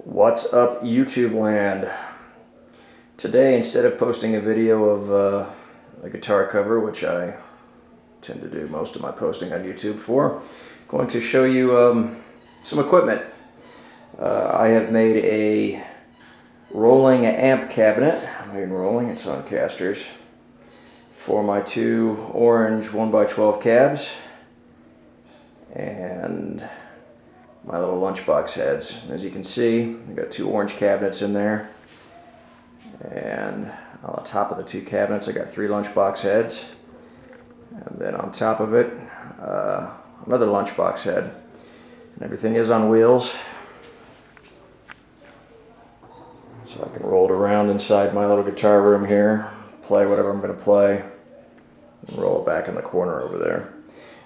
What's up, YouTube land? Today, instead of posting a video of a guitar cover, which I tend to do most of my posting on YouTube for, I'm going to show you some equipment. I have made a rolling amp cabinet. I'm even rolling, it's on casters, for my two orange 1x12 cabs and my little lunchbox heads. As you can see, I've got two orange cabinets in there, and on the top of the two cabinets I got three lunchbox heads, and then on top of it another lunchbox head, and everything is on wheels, so I can roll it around inside my little guitar room here, play whatever I'm going to play, and roll it back in the corner over there.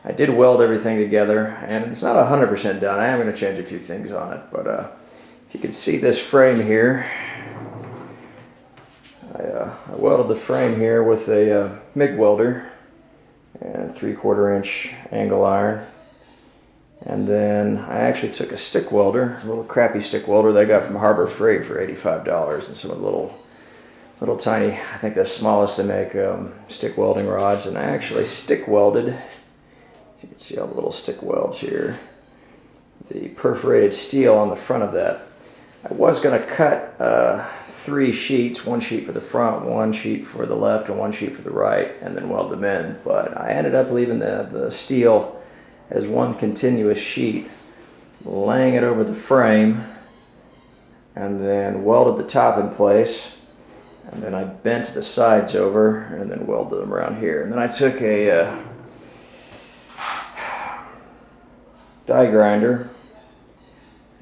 I did weld everything together, and it's not 100% done. I am going to change a few things on it, but if you can see this frame here, I welded the frame here with a MIG welder and a 3/4 inch angle iron, and then I actually took a stick welder, a little crappy stick welder that I got from Harbor Freight for $85, and some of the little tiny, I think the smallest they make stick welding rods, and I actually stick welded. You can see all the little stick welds here, the perforated steel on the front of that. I was going to cut 3 sheets, one sheet for the front, one sheet for the left, and one sheet for the right, and then weld them in, but I ended up leaving the steel as one continuous sheet, laying it over the frame, and then welded the top in place, and then I bent the sides over and then welded them around here. And then I took a die grinder,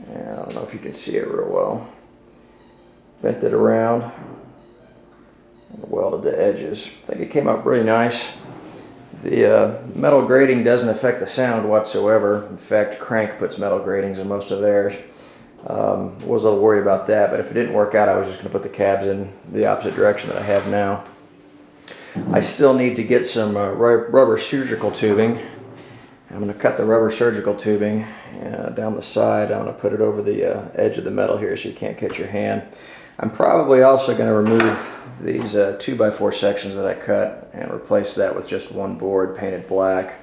and I don't know if you can see it real well, bent it around and welded the edges. I think it came out really nice. The metal grating doesn't affect the sound whatsoever. In fact, Crank puts metal gratings in most of theirs. I was a little worried about that, but if it didn't work out, I was just going to put the cabs in the opposite direction that I have now. I still need to get some rubber surgical tubing. I'm going to cut the rubber surgical tubing down the side. I'm going to put it over the edge of the metal here so you can't catch your hand. I'm probably also going to remove these 2x4 sections that I cut and replace that with just one board painted black.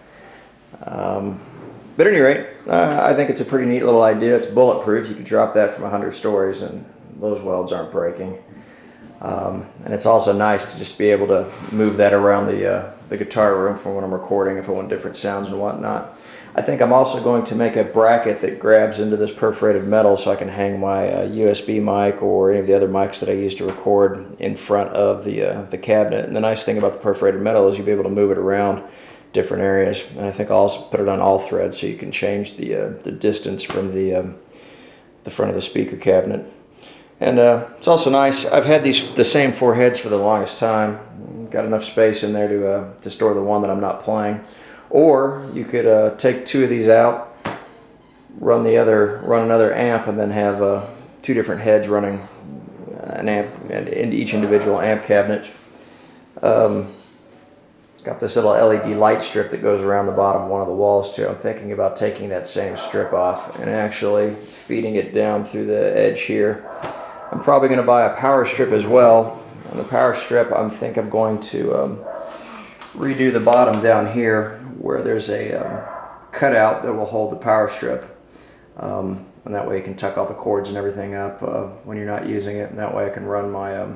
But at any rate, I think it's a pretty neat little idea. It's bulletproof. You can drop that from 100 stories and those welds aren't breaking. And it's also nice to just be able to move that around the guitar room for when I'm recording, if I want different sounds and whatnot. I think I'm also going to make a bracket that grabs into this perforated metal so I can hang my USB mic or any of the other mics that I use to record in front of the cabinet. And the nice thing about the perforated metal is you'll be able to move it around different areas. And I think I'll also put it on all threads so you can change the distance from the front of the speaker cabinet. And it's also nice. I've had the same 4 heads for the longest time. Got enough space in there to store the one that I'm not playing. Or you could take 2 of these out, run another amp, and then have 2 different heads running an amp and into each individual amp cabinet. Got this little LED light strip that goes around the bottom of one of the walls too. I'm thinking about taking that same strip off and actually feeding it down through the edge here. I'm probably going to buy a power strip as well. On the power strip, I think I'm going to redo the bottom down here where there's a cutout that will hold the power strip. And that way you can tuck all the cords and everything up when you're not using it. And that way I can run my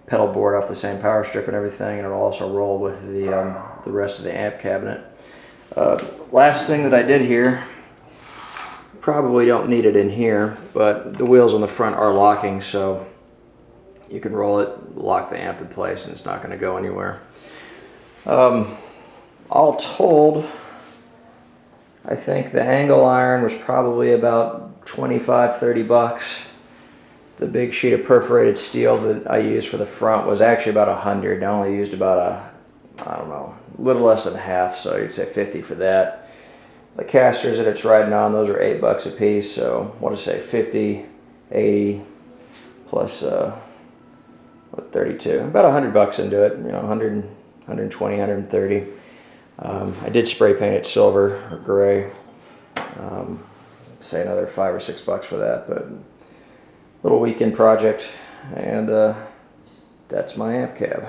pedal board off the same power strip and everything, and it'll also roll with the rest of the amp cabinet. Last thing that I did here, probably don't need it in here, but the wheels on the front are locking, so you can roll it, lock the amp in place, and it's not going to go anywhere. All told, I think the angle iron was probably about 25-30 bucks. The big sheet of perforated steel that I used for the front was actually about 100. I only used about I don't know, a little less than half, so you'd say 50 for that. The casters that it's riding on, those are $8 a piece, so what to say, 50, 80, plus what, 32, about 100 bucks into it, you know, 100, 120, 130. I did spray paint it silver or gray. Say another $5 or $6 for that, but little weekend project, and that's my amp cab.